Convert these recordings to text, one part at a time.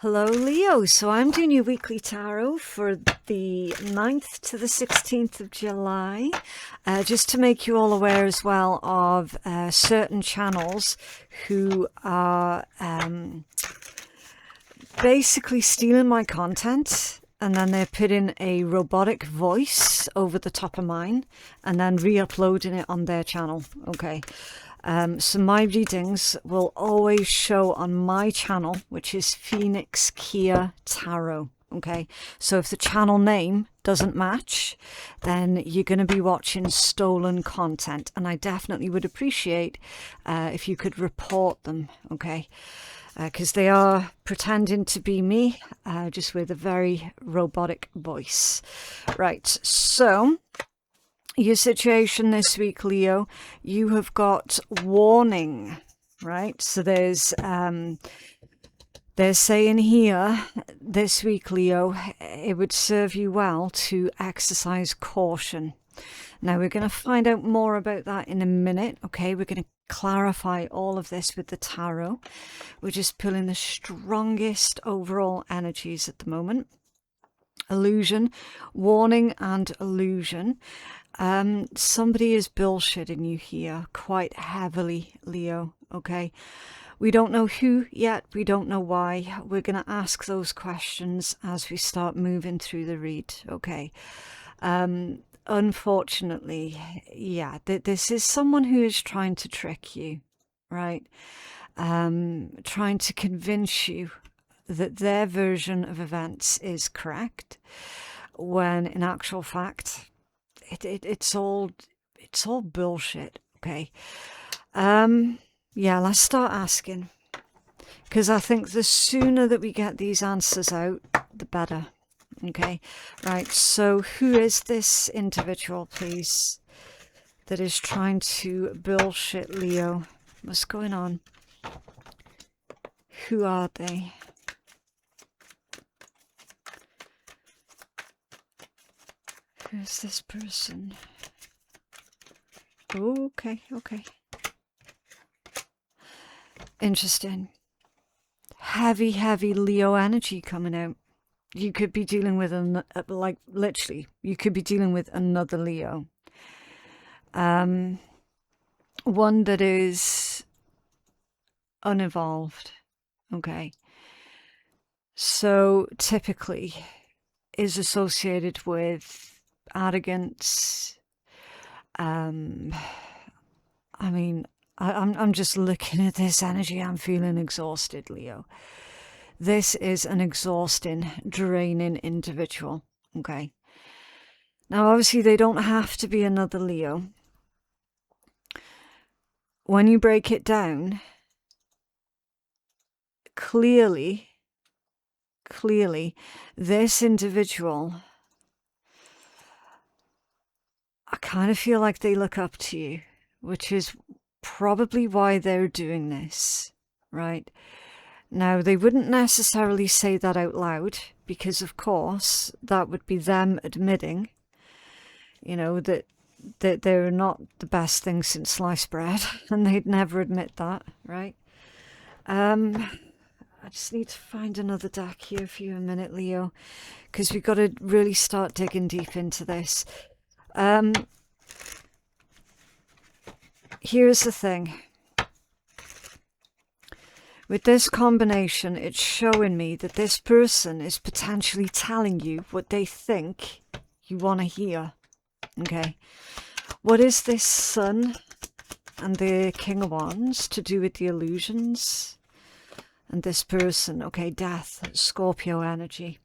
Hello Leo, so I'm doing your weekly tarot for the 9th to the 16th of July, just to make you all aware as well of certain channels who are basically stealing my content, and then they're putting a robotic voice over the top of mine and then re-uploading it on their channel. Okay. So my readings will always show on my channel, which is Phoenix Keia Tarot. Okay, so if the channel name doesn't match, then you're going to be watching stolen content, and I definitely would appreciate if you could report them. Okay, because they are pretending to be me, just with a very robotic voice. Right, so your situation this week, Leo, you have got warning, right? So they're saying here this week, Leo, it would serve you well to exercise caution. Now, we're going to find out more about that in a minute, okay? We're going to clarify all of this with the tarot. We're just pulling the strongest overall energies at the moment. Illusion, warning and illusion. Somebody is bullshitting you here quite heavily, Leo. Okay, we don't know who yet, we don't know why. We're going to ask those questions as we start moving through the read. Okay, unfortunately, yeah, this is someone who is trying to trick you, right? Trying to convince you that their version of events is correct, when in actual fact it's all bullshit. Okay, yeah, let's start asking, because I think the sooner that we get these answers out, the better. Okay, right, so who is this individual, please, that is trying to bullshit Leo? What's going on? Who are they? Who's this person? Okay. Interesting. Heavy Leo energy coming out. You could be dealing with, like, literally, you could be dealing with another Leo. One that is unevolved. Okay. So typically is associated with arrogance. I mean, I'm just looking at this energy. I'm feeling exhausted, Leo. This is an exhausting, draining individual. Okay. Now, obviously, they don't have to be another Leo. When you break it down, clearly, this individual, I kind of feel like they look up to you, which is probably why they're doing this, right? Now, they wouldn't necessarily say that out loud, because of course that would be them admitting, you know, that they're not the best thing since sliced bread, and they'd never admit that, right? I just need to find another deck here for you a minute, Leo, because we've got to really start digging deep into this. Here's the thing. With this combination, it's showing me that this person is potentially telling you what they think you want to hear. Okay. What is this Sun and the King of Wands to do with the illusions and this person? Okay, death, Scorpio energy.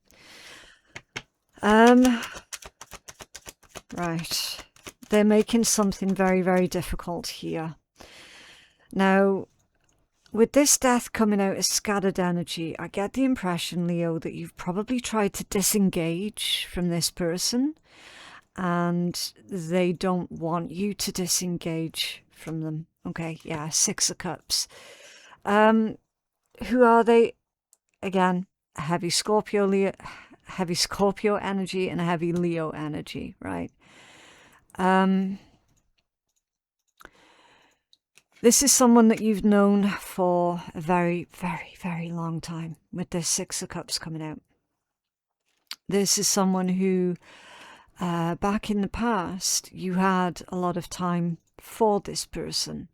Right. They're making something very difficult here. Now, with this death coming out as scattered energy, I get the impression, Leo, that you've probably tried to disengage from this person, and they don't want you to disengage from them. Okay, yeah, Six of Cups. Who are they? Again, a heavy Scorpio energy and a heavy Leo energy, right? This is someone that you've known for a very, very, very long time, with this Six of Cups coming out. This is someone who, back in the past, you had a lot of time for this person.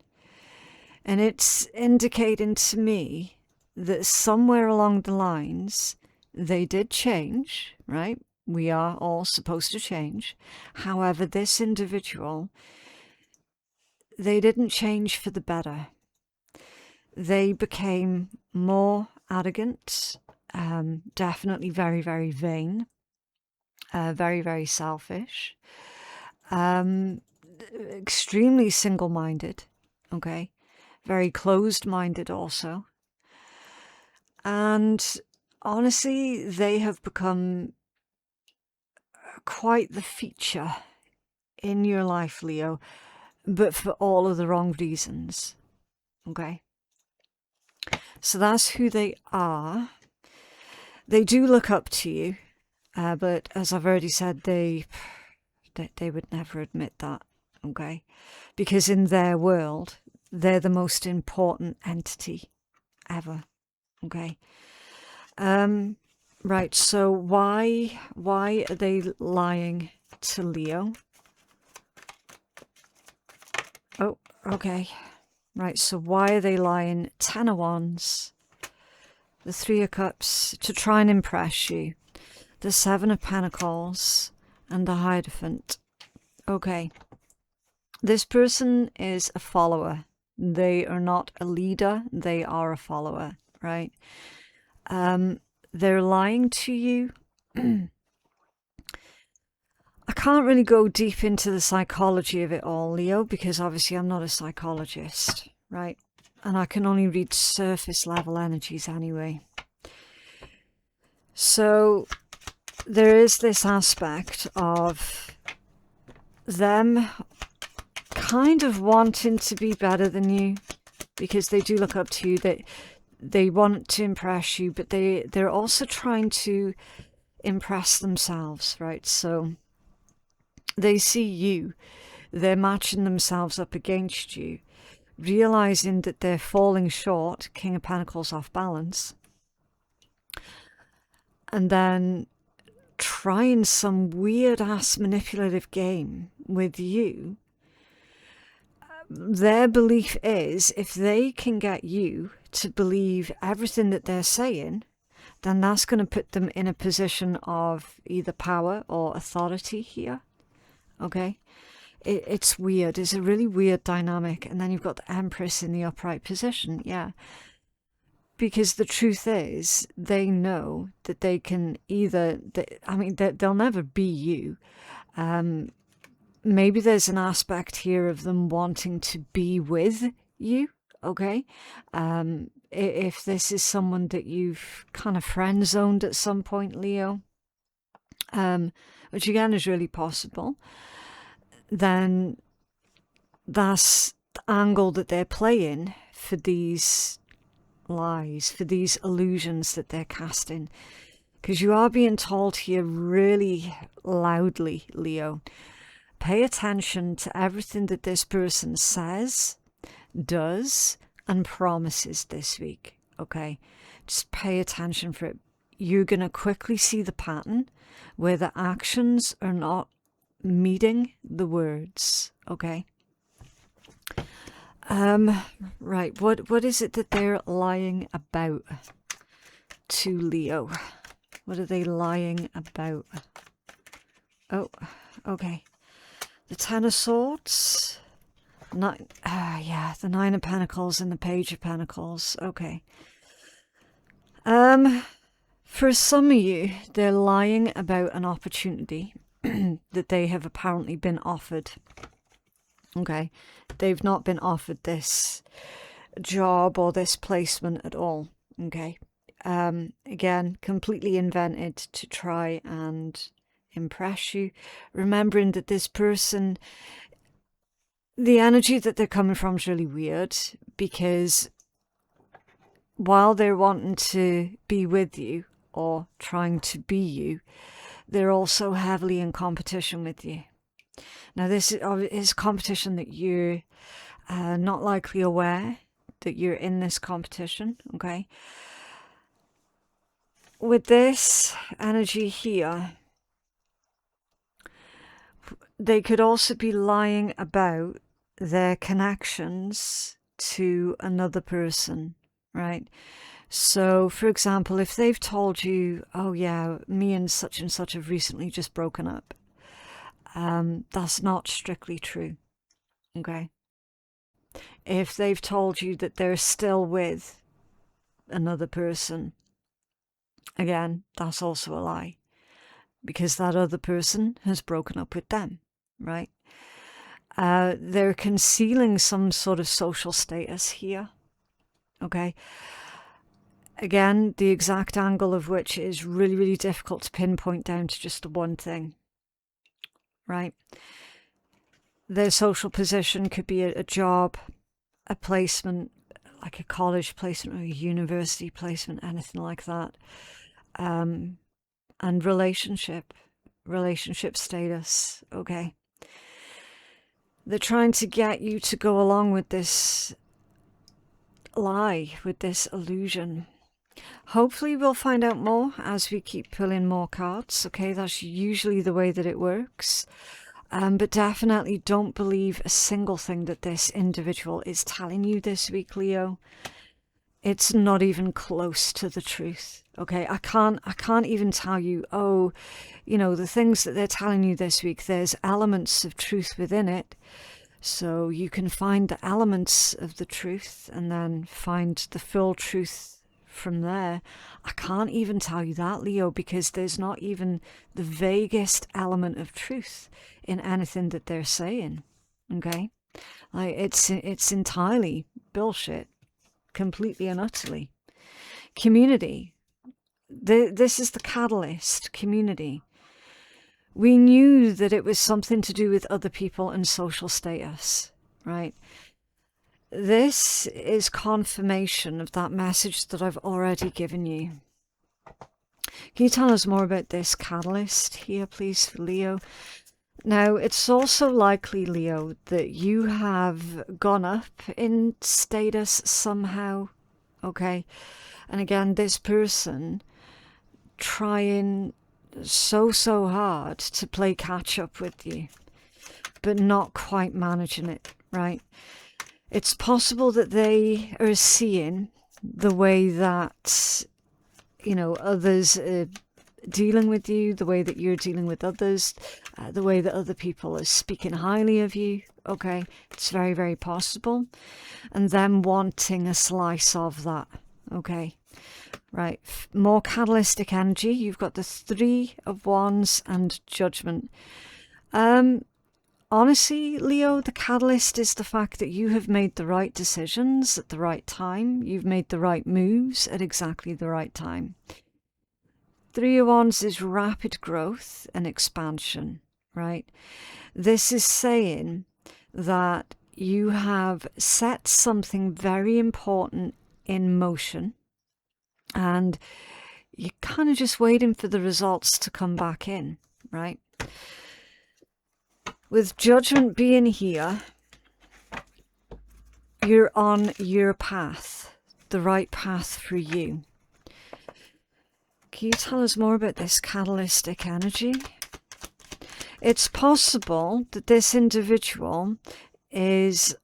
And it's indicating to me that somewhere along the lines, they did change, right? We are all supposed to change. However, this individual, they didn't change for the better. They became more arrogant, definitely very, very vain, very, very selfish, extremely single-minded, okay? Very closed-minded also. And honestly, they have become quite the feature in your life, Leo, but for all of the wrong reasons, okay? So that's who they are. They do look up to you, but as I've already said, they would never admit that, okay? Because in their world, they're the most important entity ever, okay? Right, so why are they lying to Leo? Oh, okay. Right, so why are they lying? 10 of Wands, the 3 of Cups, to try and impress you, the 7 of Pentacles, and the Hierophant. Okay, this person is a follower. They are not a leader, they are a follower, right? They're lying to you. I can't really go deep into the psychology of it all, Leo, because obviously I'm not a psychologist, right? And I can only read surface level energies anyway. So there is this aspect of them kind of wanting to be better than you, because they do look up to you. They want to impress you, but they're also trying to impress themselves, right? So they see you, they're matching themselves up against you, realizing that they're falling short, King of Pentacles off balance, and then trying some weird ass manipulative game with you. Their belief is if they can get you to believe everything that they're saying, then that's going to put them in a position of either power or authority here. Okay? It's weird. It's a really weird dynamic. And then you've got the Empress in the upright position. Yeah. Because the truth is, they know that they can either, they'll never be you. Maybe there's an aspect here of them wanting to be with you, okay? If this is someone that you've kind of friend-zoned at some point, Leo, which again is really possible, then that's the angle that they're playing for these lies, for these illusions that they're casting. Because you are being told here really loudly, Leo, pay attention to everything that this person says, does, and promises this week, okay? Just pay attention for it. You're going to quickly see the pattern where the actions are not meeting the words, okay? Right, what is it that they're lying about to Leo? What are they lying about? Oh, okay. The 10 of Swords, the 9 of Pentacles and the Page of Pentacles. Okay. For some of you, they're lying about an opportunity that they have apparently been offered. Okay. They've not been offered this job or this placement at all. Okay. Again, completely invented to try and impress you, remembering that this person, the energy that they're coming from is really weird, because while they're wanting to be with you or trying to be you, they're also heavily in competition with you. Now this is competition that you're not likely aware that you're in this competition, okay? With this energy here, they could also be lying about their connections to another person, right? So, for example, if they've told you, oh yeah, me and such have recently just broken up, that's not strictly true, okay? If they've told you that they're still with another person, again, that's also a lie, because that other person has broken up with them, right? They're concealing some sort of social status here, okay? Again, the exact angle of which is really, really difficult to pinpoint down to just the one thing, right? Their social position could be a job, a placement, like a college placement or a university placement, anything like that. And relationship status, okay? They're trying to get you to go along with this lie, with this illusion. Hopefully we'll find out more as we keep pulling more cards, okay? That's usually the way that it works. But definitely don't believe a single thing that this individual is telling you this week, Leo. It's not even close to the truth, okay? I can't even tell you, oh, you know, the things that they're telling you this week, there's elements of truth within it. So you can find the elements of the truth and then find the full truth from there. I can't even tell you that, Leo, because there's not even the vaguest element of truth in anything that they're saying, okay? Like, it's entirely bullshit, completely and utterly. Community. This is the catalyst, community. We knew that it was something to do with other people and social status, right? This is confirmation of that message that I've already given you. Can you tell us more about this catalyst here, please, for Leo? Now, it's also likely, Leo, that you have gone up in status somehow, okay? And again, this person trying so hard to play catch up with you, but not quite managing it, right? It's possible that they are seeing the way that, you know, others are dealing with you, the way that you're dealing with others, the way that other people are speaking highly of you, okay? It's very, very possible. And them wanting a slice of that, okay? Right, more catalytic energy. You've got the Three of Wands and Judgment. Honestly, Leo, the catalyst is the fact that you have made the right decisions at the right time. You've made the right moves at exactly the right time. Three of Wands is rapid growth and expansion, right? This is saying that you have set something very important in motion and you're kind of just waiting for the results to come back in, right? With Judgment being here, you're on your path, the right path for you. Can you tell us more about this catalytic energy? It's possible that this individual is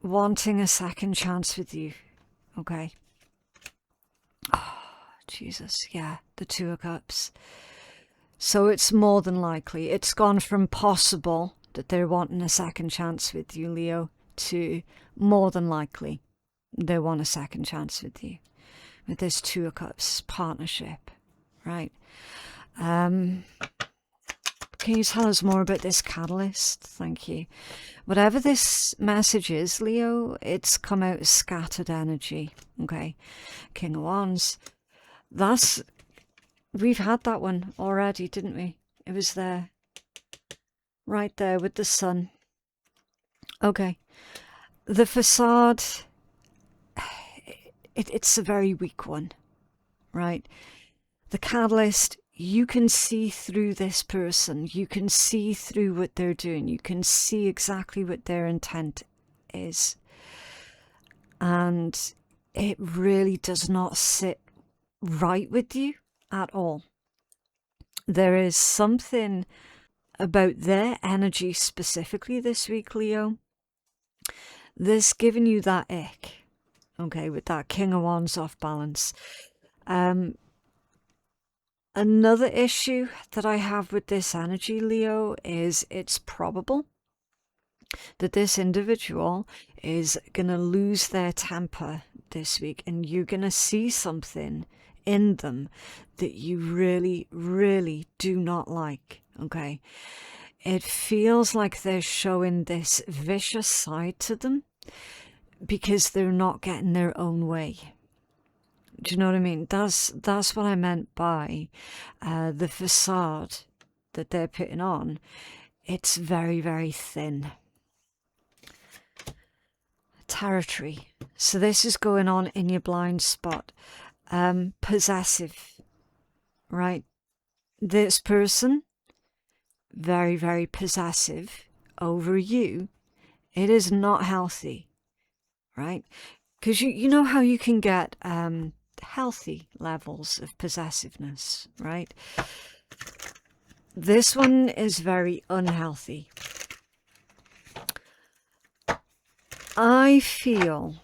wanting a second chance with you, okay? Oh, Jesus, yeah, the Two of Cups. So it's more than likely. It's gone from possible that they're wanting a second chance with you, Leo, to more than likely they want a second chance with you. With this Two of Cups partnership, right? Can you tell us more about this catalyst? Thank you. Whatever this message is, Leo, it's come out as scattered energy, okay? King of Wands. We've had that one already, didn't we? It was there. Right there with the sun. Okay. The facade, it's a very weak one, right? The catalyst, you can see through this person. You can see through what they're doing. You can see exactly what their intent is. And it really does not sit right with you at all. There is something about their energy specifically this week, Leo, that's giving you that ick, okay, with that King of Wands off balance. Another issue that I have with this energy, Leo, is it's probable that this individual is going to lose their temper this week, and you're going to see something in them that you really, really do not like, okay? It feels like they're showing this vicious side to them because they're not getting their own way. Do you know what I mean? That's what I meant by the facade that they're putting on. It's very, very thin. Territory. So this is going on in your blind spot. Possessive, right? This person, very, very possessive over you. It is not healthy, right? Because you know how you can get healthy levels of possessiveness, right? This one is very unhealthy. I feel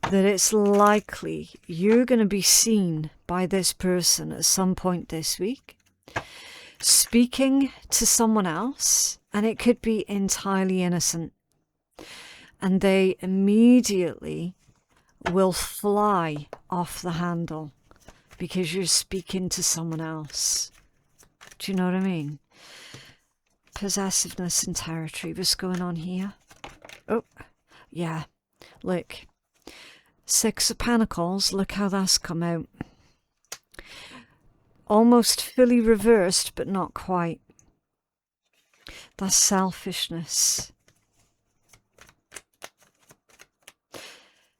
that it's likely you're going to be seen by this person at some point this week, speaking to someone else, and it could be entirely innocent. And they immediately will fly off the handle because you're speaking to someone else. Do you know what I mean? Possessiveness and territory. What's going on here? Oh, yeah. Look. 6 of Pentacles. Look how that's come out. Almost fully reversed, but not quite. That's selfishness.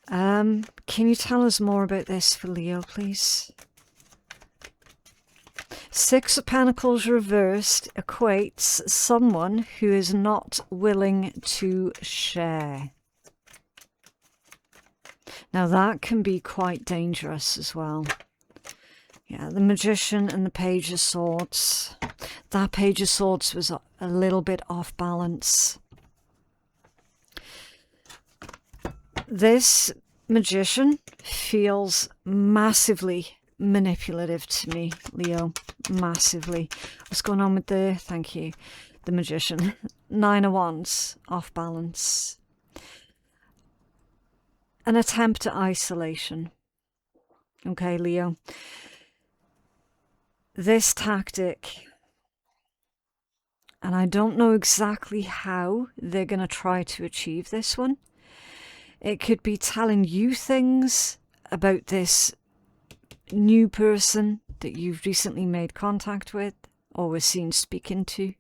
Can you tell us more about this for Leo, please? 6 of Pentacles reversed equates someone who is not willing to share. Now that can be quite dangerous as well. Yeah, the Magician and the Page of Swords. That Page of Swords was a little bit off balance. This Magician feels massively manipulative to me, Leo. Massively. What's going on with the, thank you, the Magician? 9 of Wands, off balance. An attempt at isolation. Okay, Leo. This tactic, and I don't know exactly how they're going to try to achieve this one. It could be telling you things about this new person that you've recently made contact with or were seen speaking to.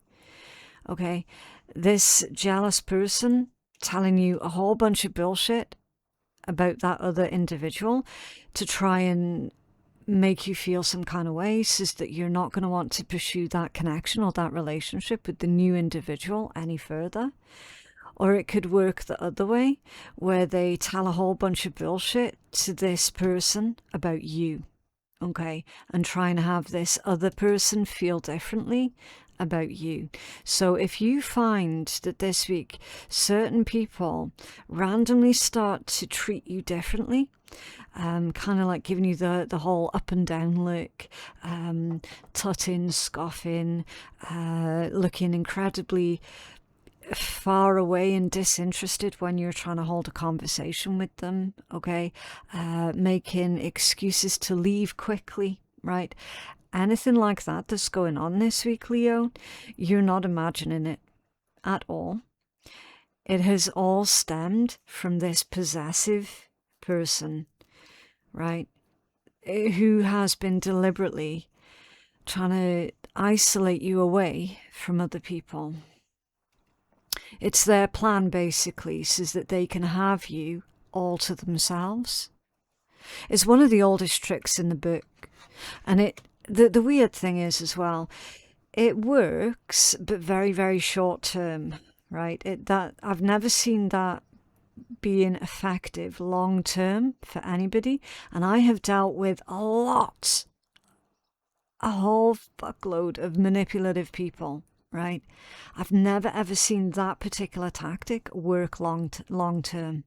Okay, this jealous person telling you a whole bunch of bullshit about that other individual to try and make you feel some kind of way, says that you're not going to want to pursue that connection or that relationship with the new individual any further. Or it could work the other way, where they tell a whole bunch of bullshit to this person about you, okay? And try and have this other person feel differently about you. So if you find that this week certain people randomly start to treat you differently, kind of like giving you the whole up and down look, tutting, scoffing, looking incredibly far away and disinterested when you're trying to hold a conversation with them, okay? Making excuses to leave quickly, right? Anything like that that's going on this week, Leo, you're not imagining it at all. It has all stemmed from this possessive person, right? Who has been deliberately trying to isolate you away from other people. It's their plan, basically, so that they can have you all to themselves. It's one of the oldest tricks in the book. And the weird thing is as well, it works, but very, very short term, right? That I've never seen that being effective long term for anybody. And I have dealt with a whole fuckload of manipulative people, right? I've never ever seen that particular tactic work long term.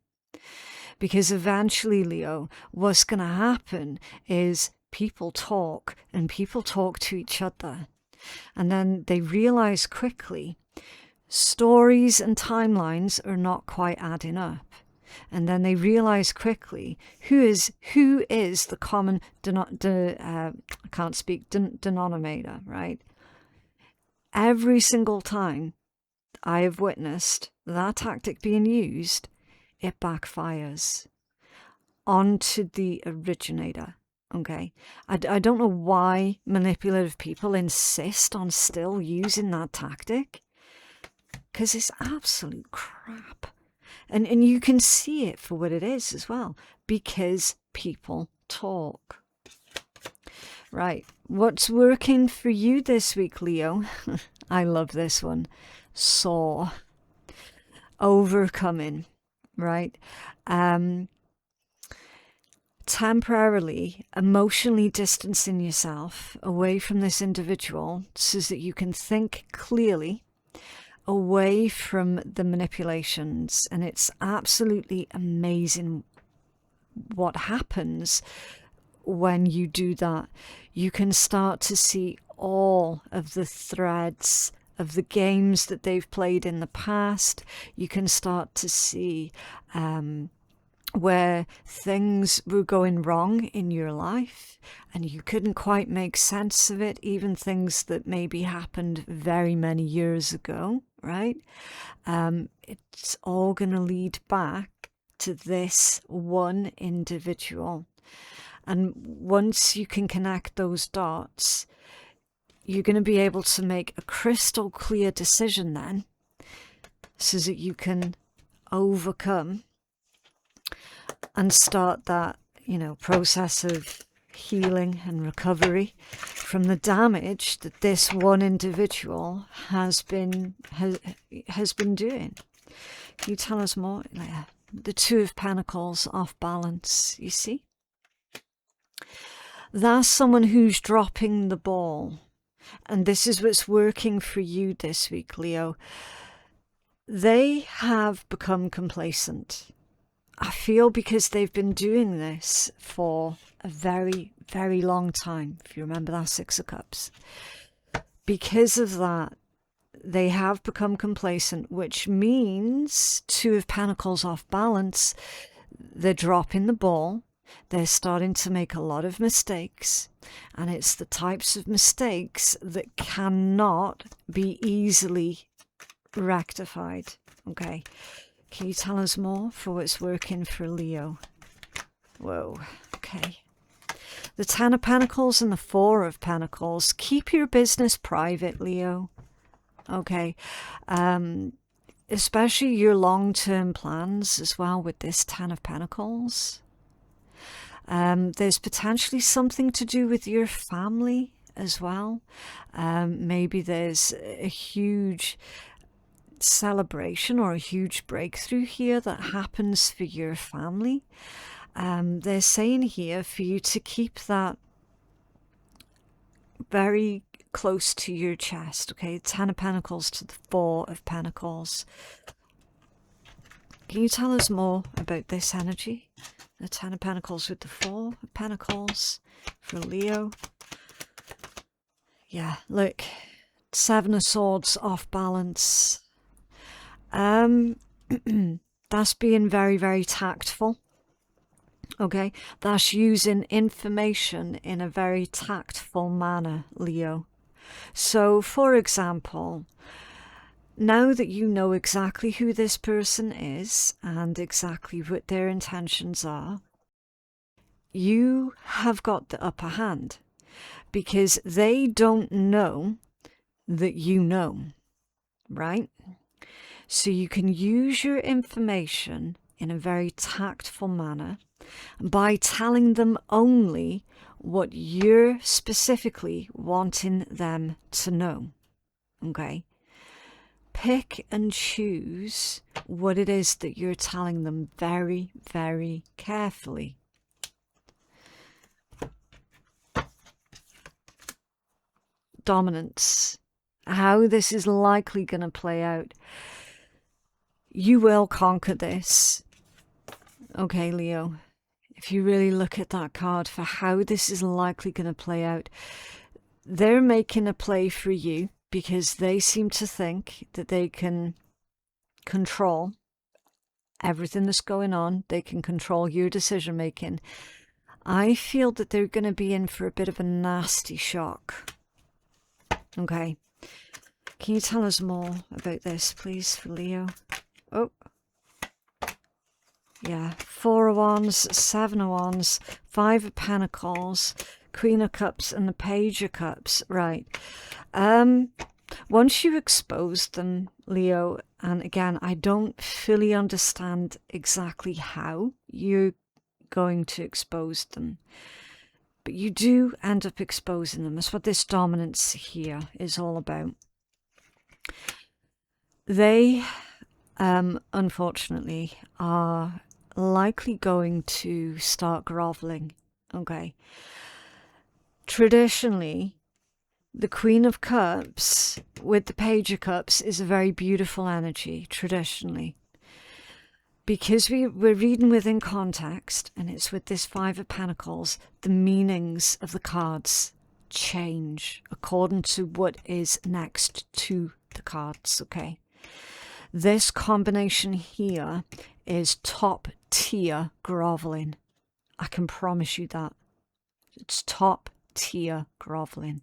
Because eventually, Leo, what's going to happen is people talk and people talk to each other. And then they realize quickly stories and timelines are not quite adding up. And then they realize quickly who is the common denominator, right? Every single time I have witnessed that tactic being used, it backfires onto the originator. Okay, I don't know why manipulative people insist on still using that tactic, because it's absolute crap. And you can see it for what it is as well, because people talk. Right, what's working for you this week, Leo? I love this one. Soar. Overcoming, right? Temporarily, emotionally distancing yourself away from this individual so that you can think clearly, away from the manipulations. And it's absolutely amazing what happens when you do that. You can start to see all of the threads of the games that they've played in the past. You can start to see where things were going wrong in your life and you couldn't quite make sense of it, even things that maybe happened very many years ago, right? It's all going to lead back to this one individual. And once you can connect those dots, you're going to be able to make a crystal clear decision then, so that you can overcome and start that, process of healing and recovery from the damage that this one individual has been doing. Can you tell us more? The Two of Pentacles off balance, you see? That's someone who's dropping the ball. And this is what's working for you this week, Leo. They have become complacent. I feel because they've been doing this for a very, very long time. If you remember that Six of Cups. Because of that, they have become complacent, which means Two of Pentacles off balance. They're dropping the ball. They're starting to make a lot of mistakes. And it's the types of mistakes that cannot be easily rectified. Okay. Can you tell us more for what's working for Leo? Whoa, okay. The Ten of Pentacles and the Four of Pentacles. Keep your business private, Leo. Okay. Especially your long-term plans as well with this Ten of Pentacles. There's potentially something to do with your family as well. Maybe there's a huge celebration or a huge breakthrough here that happens for your family. They're saying here for you to keep that very close to your chest. Okay, Ten of Pentacles to the Four of Pentacles. Can you tell us more about this energy? The Ten of Pentacles with the Four of Pentacles for Leo. Yeah, look, Seven of Swords off balance. That's being very, very tactful. Okay, that's using information in a very tactful manner, Leo. So, for example, now that you know exactly who this person is and exactly what their intentions are, you have got the upper hand because they don't know that you know, right? So you can use your information in a very tactful manner by telling them only what you're specifically wanting them to know, okay? pick and choose what it is that you're telling them very, very carefully. Dominance. How this is likely going to play out. You will conquer this. Okay, Leo. If you really look at that card for how this is likely going to play out, they're making a play for you because they seem to think that they can control everything that's going on. They can control your decision making. I feel that they're going to be in for a bit of a nasty shock. Okay. Can you tell us more about this, please, for Leo? Oh. Yeah. 4 of Wands, 7 of Wands, 5 of Pentacles, Queen of Cups, and the Page of Cups. Right. Once you expose them, Leo, and again, I don't fully understand exactly how you're going to expose them, but you do end up exposing them. That's what this dominance here is all about. They, unfortunately, are likely going to start groveling. Okay. Traditionally, the Queen of Cups with the Page of Cups is a very beautiful energy, traditionally. Because we're reading within context, and it's with this 5 of Pentacles, the meanings of the cards change according to what is next to the cards, okay? This combination here is top tier groveling. I can promise you that. It's top tier groveling.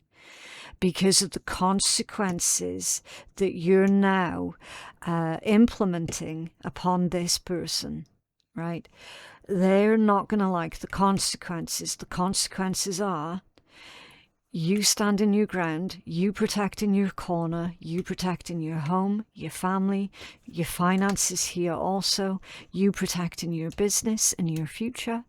Because of the consequences that you're now implementing upon this person, right? They're not going to like the consequences. The consequences are you standing your ground, you protecting your corner, you protecting your home, your family, your finances here also, you protecting your business and your future.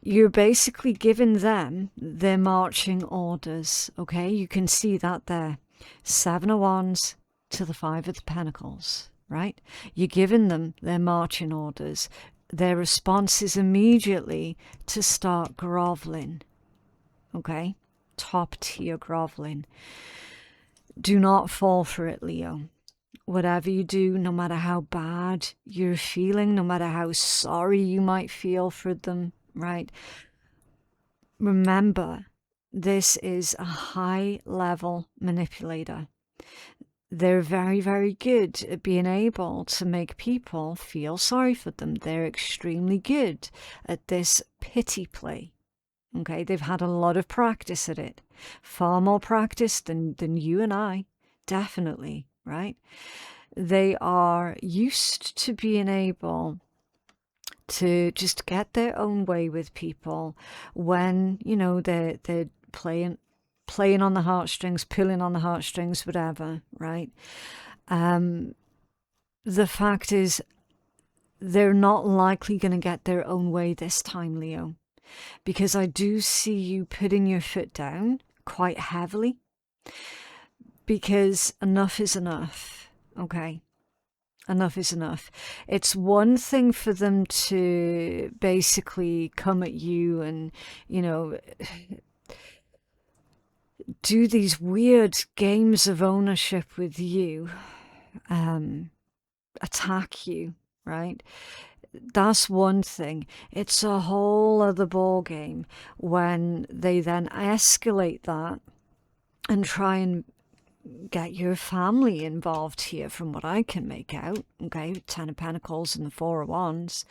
You're basically giving them their marching orders, okay? You can see that there. 7 of Wands to the 5 of the Pentacles, right? You're giving them their marching orders. Their response is immediately to start groveling, okay? Top tier groveling. Do not fall for it, Leo. Whatever you do, no matter how bad you're feeling, no matter how sorry you might feel for them, right? Remember, this is a high-level manipulator. They're very, very good at being able to make people feel sorry for them. They're extremely good at this pity play. Okay, they've had a lot of practice at it. Far more practice than you and I, definitely, right? They are used to being able to just get their own way with people when, you know, they're playing on the heartstrings, pulling on the heartstrings, whatever, right? The fact is, they're not likely going to get their own way this time, Leo, because I do see you putting your foot down quite heavily, because enough is enough, okay? Enough is enough. It's one thing for them to basically come at you and, you know, do these weird games of ownership with you, attack you, right? That's one thing. It's a whole other ball game when they then escalate that and try and get your family involved here, from what I can make out, okay? 10 of Pentacles and the 4 of Wands.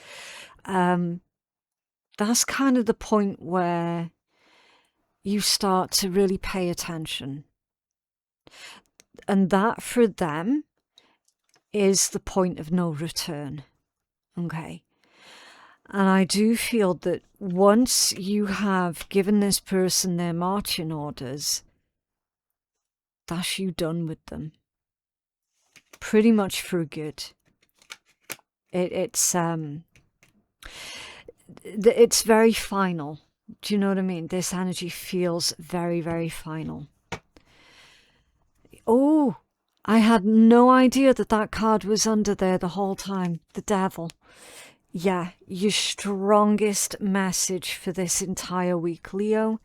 That's kind of the point where you start to really pay attention. And that, for them, is the point of no return, okay? And I do feel that once you have given this person their marching orders, that's you done with them. Pretty much for good. It's very final. Do you know what I mean? This energy feels very, very final. Oh, I had no idea that that card was under there the whole time. The Devil. Yeah, your strongest message for this entire week, Leo,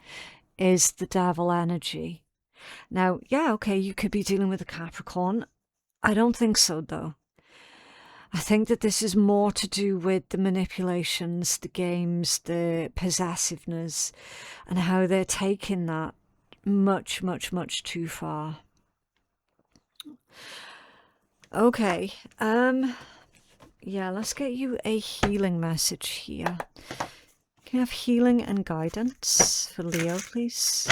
is the Devil energy. Now, yeah, okay, you could be dealing with a Capricorn. I don't think so, though. I think that this is more to do with the manipulations, the games, the possessiveness, and how they're taking that much, much, much too far. Okay, yeah, let's get you a healing message here. Can you have healing and guidance for Leo, please?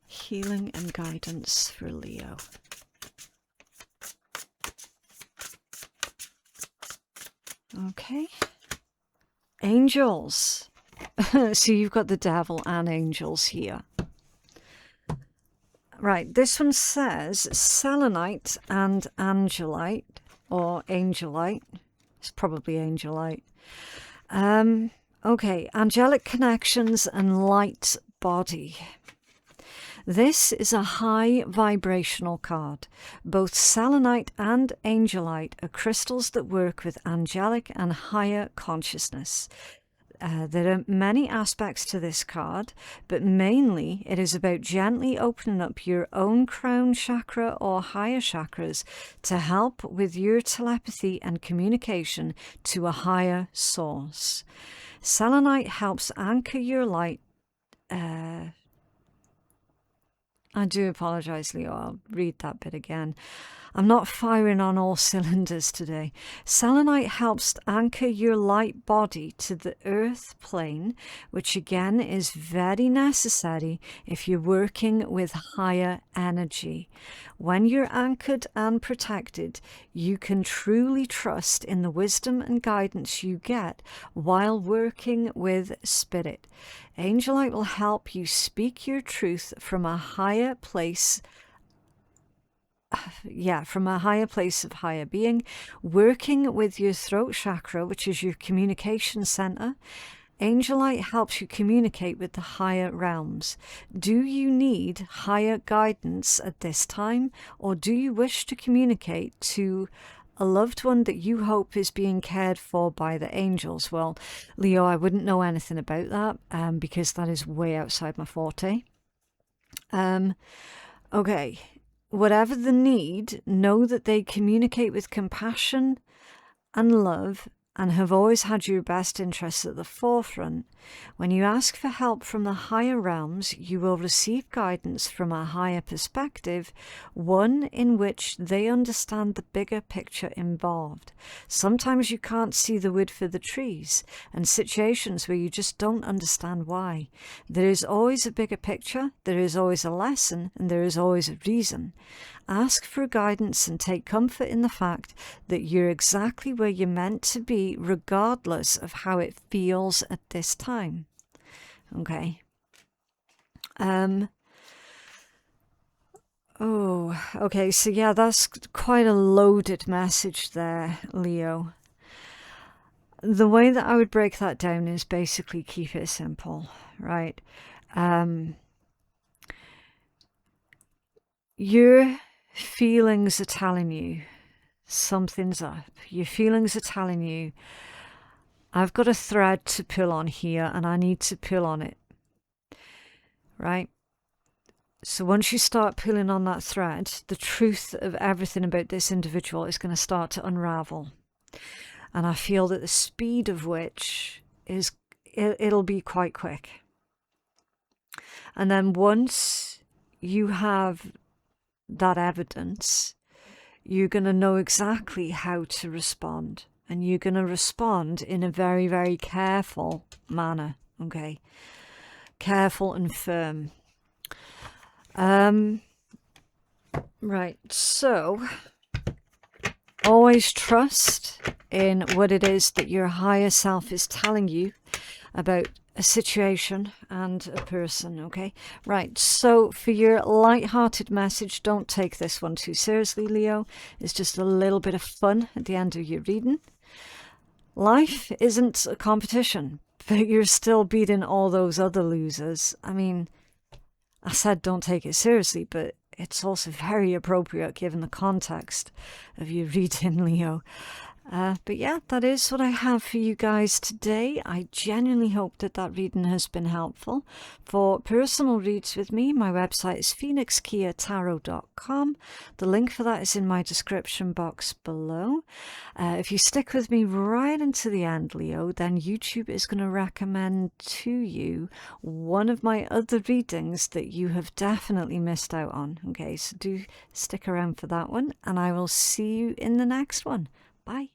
Healing and guidance for Leo. Okay. Angels. So you've got the Devil and angels here. Right, this one says selenite and angelite, or angelite. It's probably angelite. Okay, angelic connections and light body. This is a high vibrational card. Both selenite and angelite are crystals that work with angelic and higher consciousness. There are many aspects to this card, but mainly it is about gently opening up your own crown chakra or higher chakras to help with your telepathy and communication to a higher source. Selenite helps anchor your light. I do apologise, Leo. I'll read that bit again. I'm not firing on all cylinders today. Selenite helps anchor your light body to the earth plane, which again is very necessary if you're working with higher energy. When you're anchored and protected, you can truly trust in the wisdom and guidance you get while working with spirit. Angelite will help you speak your truth from a higher place. From a higher place of higher being, working with your throat chakra, which is your communication center. Angelite helps you communicate with the higher realms. Do you need higher guidance at this time, or do you wish to communicate to a loved one that you hope is being cared for by the angels? Well, Leo, I wouldn't know anything about that because that is way outside my forte. Okay. Whatever the need, know that they communicate with compassion and love and have always had your best interests at the forefront. When you ask for help from the higher realms, you will receive guidance from a higher perspective, one in which they understand the bigger picture involved. Sometimes you can't see the wood for the trees, and situations where you just don't understand why. There is always a bigger picture, there is always a lesson, and there is always a reason. Ask for guidance and take comfort in the fact that you're exactly where you're meant to be, regardless of how it feels at this time. Okay. Okay, so yeah, that's quite a loaded message there, Leo. The way that I would break that down is basically keep it simple, right? Your feelings are telling you something's up. Your feelings are telling you, I've got a thread to pull on here and I need to pull on it, right? So once you start pulling on that thread, the truth of everything about this individual is going to start to unravel. And I feel that the speed of which is, it'll be quite quick. And then once you have that evidence, you're going to know exactly how to respond. And you're going to respond in a very, very careful manner, okay? Careful and firm. Right, so always trust in what it is that your higher self is telling you about a situation and a person, okay? Right, so for your light-hearted message, don't take this one too seriously, Leo. It's just a little bit of fun at the end of your reading. Life isn't a competition, but you're still beating all those other losers. I mean, I said don't take it seriously, but it's also very appropriate given the context of your reading, Leo. But yeah, that is what I have for you guys today. I genuinely hope that that reading has been helpful. For personal reads with me, my website is phoenixkeiatarot.com. The link for that is in my description box below. If you stick with me right into the end, Leo, then YouTube is going to recommend to you one of my other readings that you have definitely missed out on. Okay, so do stick around for that one, and I will see you in the next one. Bye.